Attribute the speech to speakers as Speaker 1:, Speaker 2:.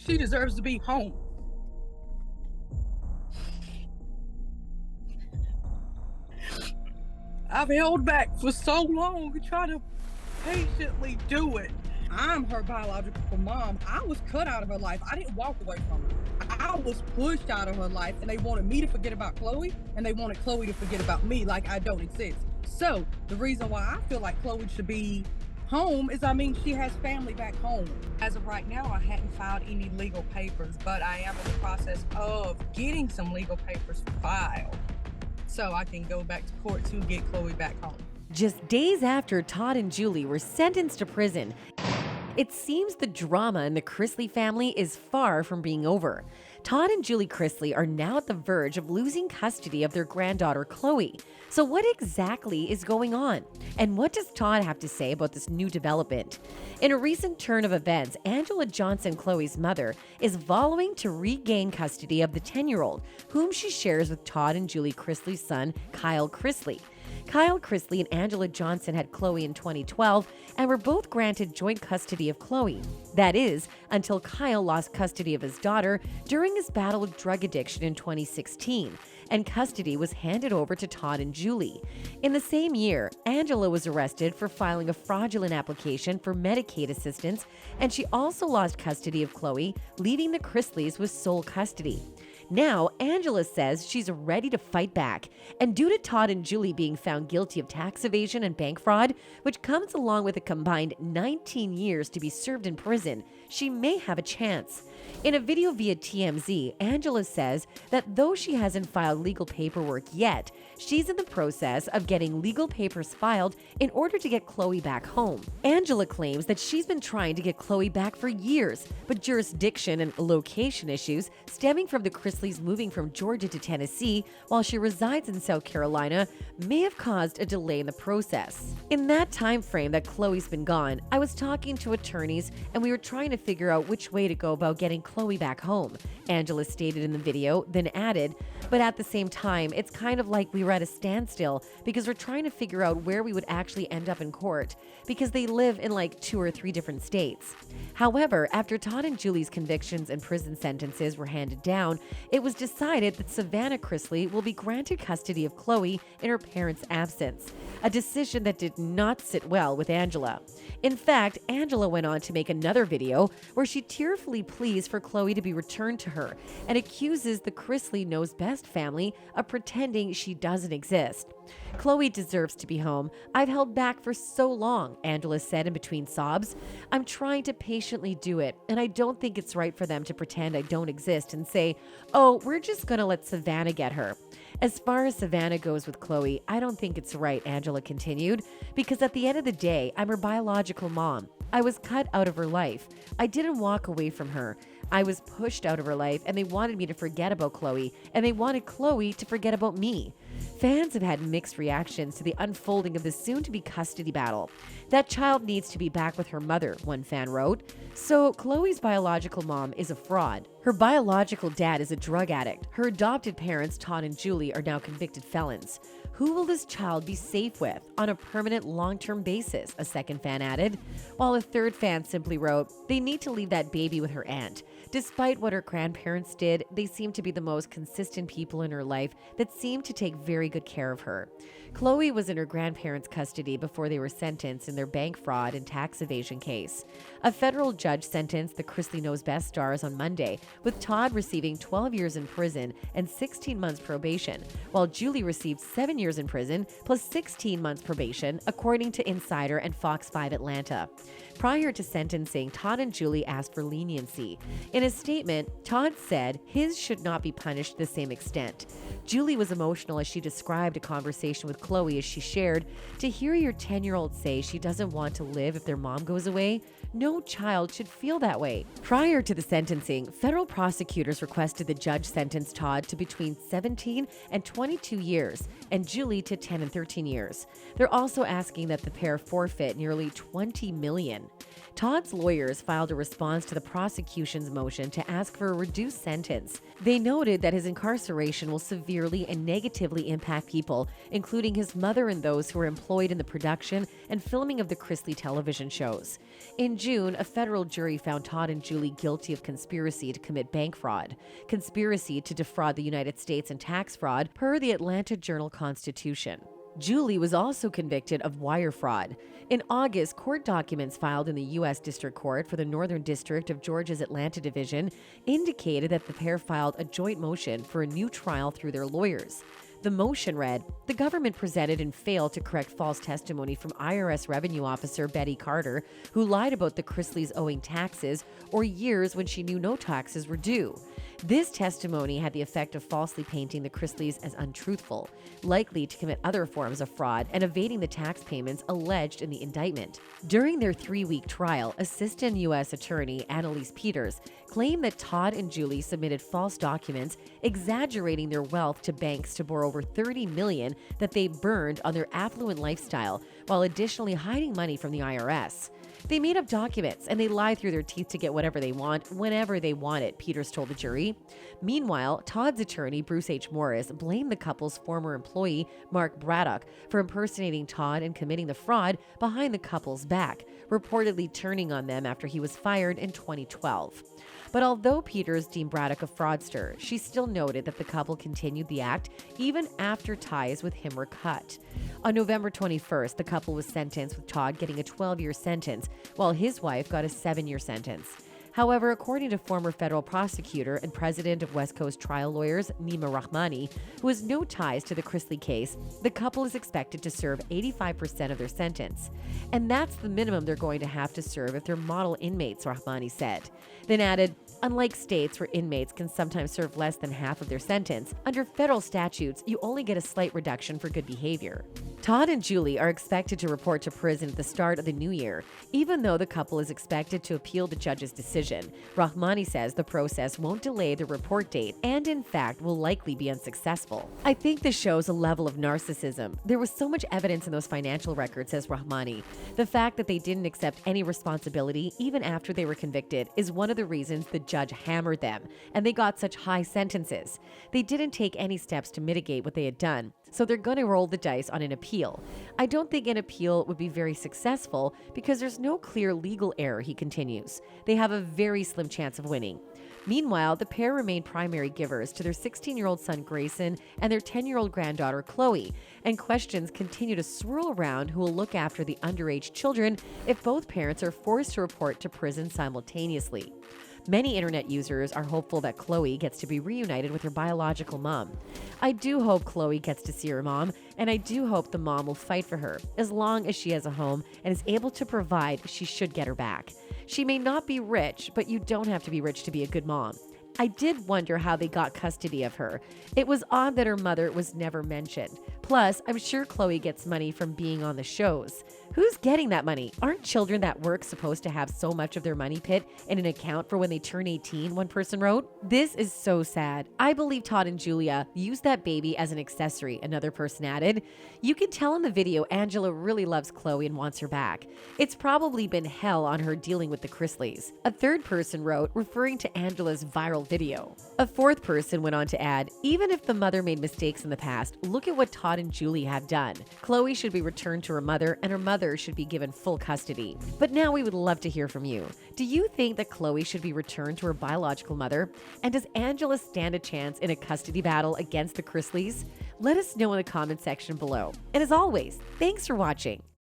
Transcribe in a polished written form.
Speaker 1: She deserves to be home. I've held back for so long to try to patiently do it. I'm her biological mom. I was cut out of her life. I didn't walk away from her. I was pushed out of her life, and they wanted me to forget about Chloe, and they wanted Chloe to forget about me like I don't exist. So the reason why I feel like Chloe should be home is, she has family back home. As of right now, I hadn't filed any legal papers, but I am in the process of getting some legal papers filed so I can go back to court to get Chloe back home.
Speaker 2: Just days after Todd and Julie were sentenced to prison, it seems the drama in the Chrisley family is far from being over. Todd and Julie Chrisley are now at the verge of losing custody of their granddaughter, Chloe. So what exactly is going on? And what does Todd have to say about this new development? In a recent turn of events, Angela Johnson, Chloe's mother, is vows to regain custody of the 10-year-old, whom she shares with Todd and Julie Chrisley's son, Kyle Chrisley. Kyle Chrisley and Angela Johnson had Chloe in 2012 and were both granted joint custody of Chloe. That is, until Kyle lost custody of his daughter during his battle with drug addiction in 2016, and custody was handed over to Todd and Julie. In the same year, Angela was arrested for filing a fraudulent application for Medicaid assistance, and she also lost custody of Chloe, leaving the Chrisleys with sole custody. Now, Angela says she's ready to fight back, and due to Todd and Julie being found guilty of tax evasion and bank fraud, which comes along with a combined 19 years to be served in prison, she may have a chance. In a video via TMZ, Angela says that though she hasn't filed legal paperwork yet, she's in the process of getting legal papers filed in order to get Chloe back home. Angela claims that she's been trying to get Chloe back for years, but jurisdiction and location issues stemming from the Chrisleys moving from Georgia to Tennessee while she resides in South Carolina may have caused a delay in the process. In that time frame that Chloe's been gone, I was talking to attorneys and we were trying to figure out which way to go about getting Chloe back home, Angela stated in the video, then added, but at the same time, it's kind of like we were at a standstill because we're trying to figure out where we would actually end up in court because they live in like 2 or 3 different states. However, after Todd and Julie's convictions and prison sentences were handed down, it was decided that Savannah Chrisley will be granted custody of Chloe in her parents' absence, a decision that did not sit well with Angela. In fact, Angela went on to make another video where she tearfully pleads for Chloe to be returned to her and accuses the Chrisley Knows Best family of pretending she doesn't exist. Chloe deserves to be home. I've held back for so long, Angela said in between sobs. I'm trying to patiently do it, and I don't think it's right for them to pretend I don't exist and say, oh, we're just going to let Savannah get her. As far as Savannah goes with Chloe, I don't think it's right, Angela continued, because at the end of the day, I'm her biological mom. I was cut out of her life. I didn't walk away from her. I was pushed out of her life, and they wanted me to forget about Chloe, and they wanted Chloe to forget about me. Fans have had mixed reactions to the unfolding of the soon-to-be custody battle. That child needs to be back with her mother, one fan wrote. So Chloe's biological mom is a fraud. Her biological dad is a drug addict. Her adopted parents, Todd and Julie, are now convicted felons. Who will this child be safe with on a permanent long-term basis? A second fan added, while a third fan simply wrote, they need to leave that baby with her aunt. Despite what her grandparents did, they seem to be the most consistent people in her life that seem to take very good care of her. Chloe was in her grandparents' custody before they were sentenced in their bank fraud and tax evasion case. A federal judge sentenced the Chrisley Knows Best stars on Monday, with Todd receiving 12 years in prison and 16 months probation, while Julie received 7 years in prison plus 16 months probation, according to Insider and Fox 5 Atlanta. Prior to sentencing, Todd and Julie asked for leniency. In a statement, Todd said his should not be punished to the same extent. Julie was emotional as she described a conversation with Chloe as she shared, to hear your 10-year-old say she doesn't want to live if their mom goes away, no child should feel that way. Prior to the sentencing, federal prosecutors requested the judge sentence Todd to between 17 and 22 years and Julie to 10 and 13 years. They're also asking that the pair forfeit nearly $20 million. Todd's lawyers filed a response to the prosecution's motion to ask for a reduced sentence. They noted that his incarceration will severely and negatively impact people, including his mother and those who were employed in the production and filming of the Chrisley television shows. In In June, a federal jury found Todd and Julie guilty of conspiracy to commit bank fraud, conspiracy to defraud the United States, and tax fraud per the Atlanta Journal-Constitution. Julie was also convicted of wire fraud. In August, court documents filed in the U.S. District Court for the Northern District of Georgia's Atlanta Division indicated that the pair filed a joint motion for a new trial through their lawyers. The motion read, "The government presented and failed to correct false testimony from IRS Revenue Officer Betty Carter, who lied about the Chrisleys owing taxes or years when she knew no taxes were due. This testimony had the effect of falsely painting the Chrisleys as untruthful, likely to commit other forms of fraud, and evading the tax payments alleged in the indictment." During their 3-week trial, Assistant U.S. Attorney Annalise Peters claimed that Todd and Julie submitted false documents exaggerating their wealth to banks to borrow over $30 million that they burned on their affluent lifestyle, while additionally hiding money from the IRS. They made up documents and they lie through their teeth to get whatever they want, whenever they want it, Peters told the jury. Meanwhile, Todd's attorney, Bruce H. Morris, blamed the couple's former employee, Mark Braddock, for impersonating Todd and committing the fraud behind the couple's back, reportedly turning on them after he was fired in 2012. But although Peters deemed Braddock a fraudster, she still noted that the couple continued the act even after ties with him were cut. On November 21st, the couple was sentenced, with Todd getting a 12-year sentence, while his wife got a 7-year sentence. However, according to former federal prosecutor and president of West Coast Trial Lawyers, Nima Rahmani, who has no ties to the Chrisley case, the couple is expected to serve 85% of their sentence. And that's the minimum they're going to have to serve if they're model inmates, Rahmani said. Then added, "Unlike states where inmates can sometimes serve less than half of their sentence, under federal statutes, you only get a slight reduction for good behavior." Todd and Julie are expected to report to prison at the start of the new year, even though the couple is expected to appeal the judge's decision. Rahmani says the process won't delay the report date and, in fact, will likely be unsuccessful. "I think this shows a level of narcissism. There was so much evidence in those financial records," says Rahmani. "The fact that they didn't accept any responsibility, even after they were convicted, is one of the reasons the judge hammered them, and they got such high sentences. They didn't take any steps to mitigate what they had done, so they're going to roll the dice on an appeal. I don't think an appeal would be very successful because there's no clear legal error," he continues. "They have a very slim chance of winning." Meanwhile, the pair remain primary givers to their 16-year-old son Grayson and their 10-year-old granddaughter Chloe, and questions continue to swirl around who will look after the underage children if both parents are forced to report to prison simultaneously. Many internet users are hopeful that Chloe gets to be reunited with her biological mom. "I do hope Chloe gets to see her mom, and I do hope the mom will fight for her. As long as she has a home and is able to provide, she should get her back. She may not be rich, but you don't have to be rich to be a good mom. I did wonder how they got custody of her. It was odd that her mother was never mentioned. Plus, I'm sure Chloe gets money from being on the shows. Who's getting that money? Aren't children that work supposed to have so much of their money pit in an account for when they turn 18, one person wrote? This is so sad. I believe Todd and Julia used that baby as an accessory," another person added. "You can tell in the video Angela really loves Chloe and wants her back. It's probably been hell on her dealing with the Chrisleys," a third person wrote, referring to Angela's viral video. A fourth person went on to add, "Even if the mother made mistakes in the past, look at what Todd and Julie have done. Chloe should be returned to her mother, and her mother should be given full custody." But now we would love to hear from you. Do you think that Chloe should be returned to her biological mother? And does Angela stand a chance in a custody battle against the Chrisleys? Let us know in the comment section below. And as always, thanks for watching.